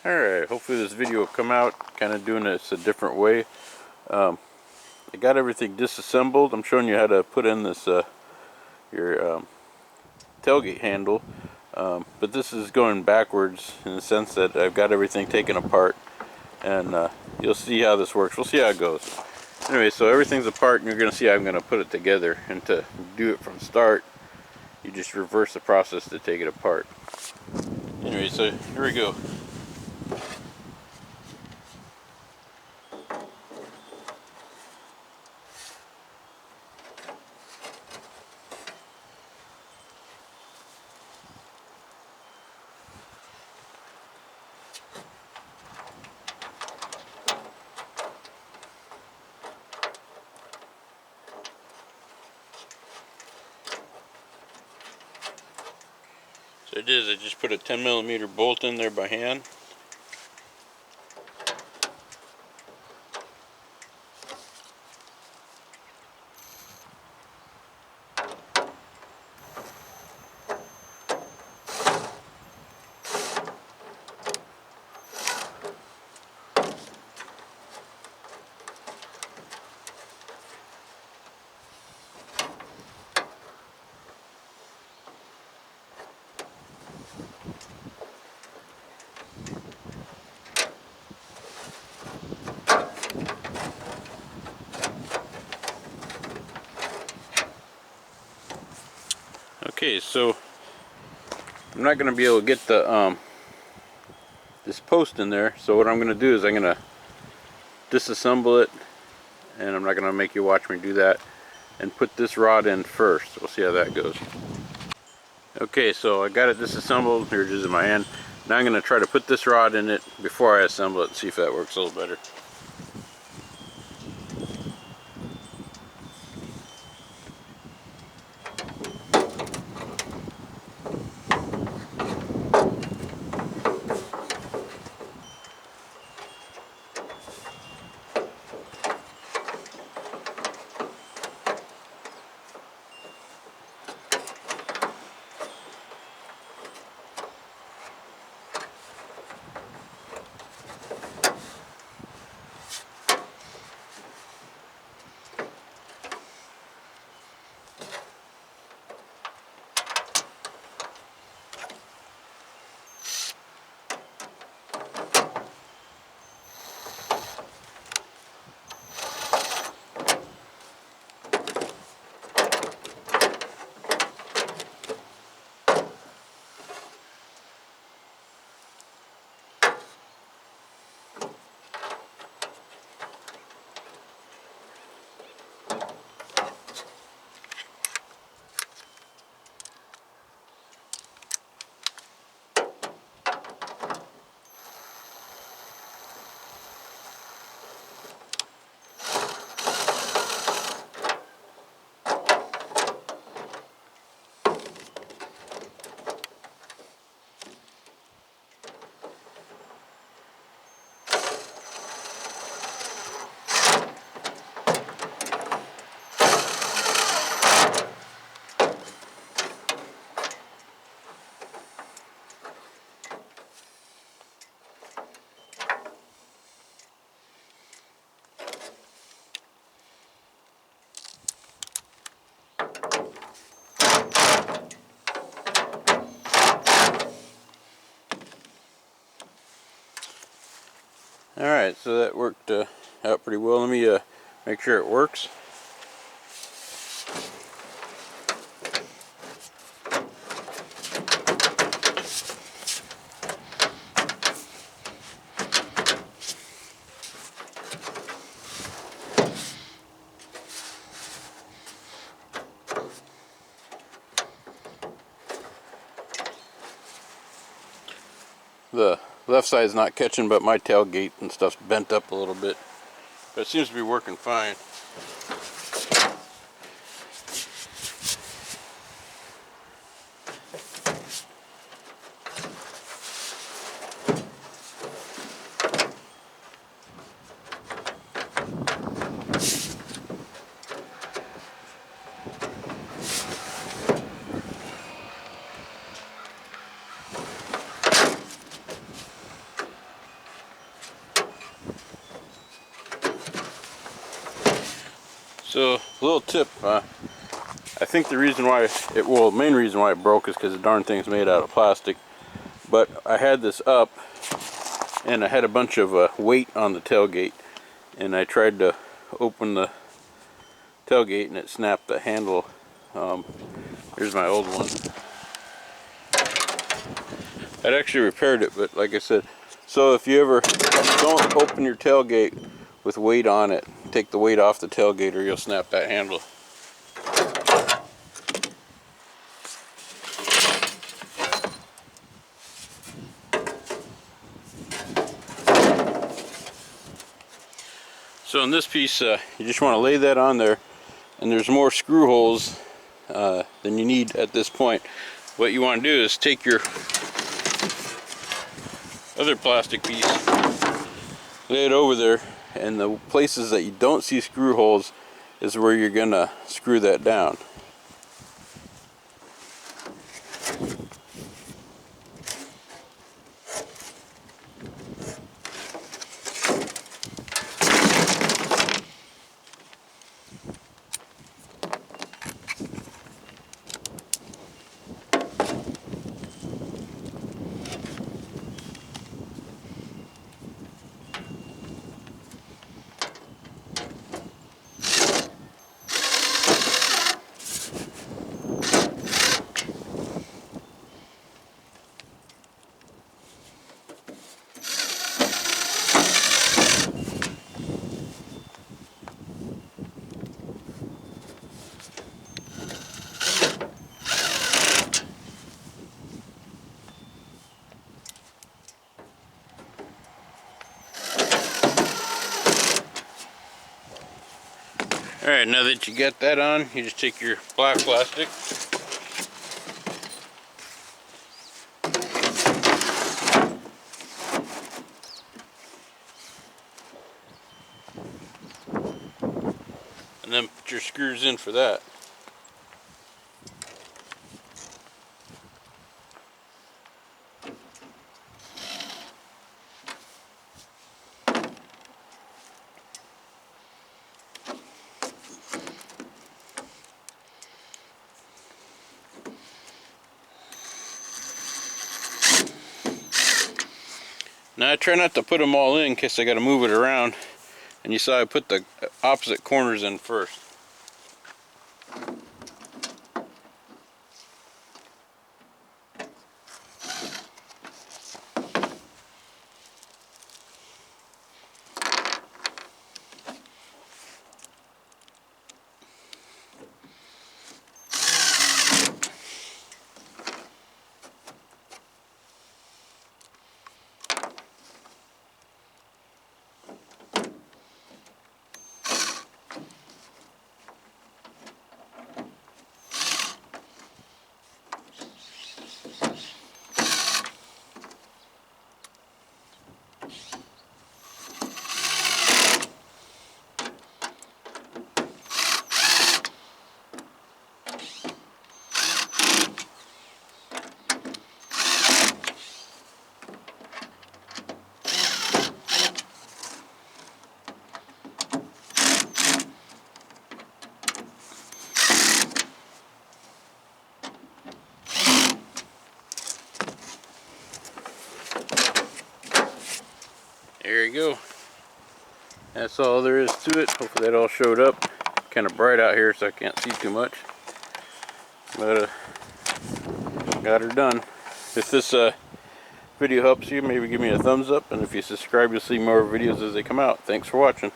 Alright, hopefully this video will come out kind of doing this a different way. I got everything disassembled. I'm showing you how to put in this your tailgate handle, but this is going backwards in the sense that I've got everything taken apart, and you'll see how this works. We'll see how it goes. Anyway, so everything's apart and you're going to see how I'm going to put it together, and to do it from start you just reverse the process to take it apart. Anyway, so here we go. So it is, I just put a 10mm bolt in there by hand. Okay, so I'm not going to be able to get the this post in there, so what I'm going to do is I'm going to disassemble it, and I'm not going to make you watch me do that, and put this rod in first. We'll see how that goes. Okay, so I got it disassembled. Here it is in my hand. Now I'm going to try to put this rod in it before I assemble it and see if that works a little better. Alright, so that worked out pretty well. Let me make sure it works. The left side's not catching, but my tailgate and stuff's bent up a little bit. But it seems to be working fine. So, a little tip. I think the reason why main reason why it broke is because the darn thing's made out of plastic. But I had this up, and I had a bunch of weight on the tailgate, and I tried to open the tailgate, and it snapped the handle. Here's my old one. I'd actually repaired it, but like I said, so if you ever don't open your tailgate with weight on it, take the weight off the tailgate or you'll snap that handle. So in this piece, you just want to lay that on there, and there's more screw holes than you need at this point. What you want to do is take your other plastic piece, lay it over there, and the places that you don't see screw holes is where you're gonna screw that down. Alright, now that you get that on, you just take your black plastic, and then put your screws in for that. Now I try not to put them all in case I got to move it around, and you saw I put the opposite corners in first. There you go. That's all there is to it. Hopefully that all showed up. Kind of bright out here, so I can't see too much. But got her done. If this video helps you, maybe give me a thumbs up, and if you subscribe, you'll see more videos as they come out. Thanks for watching.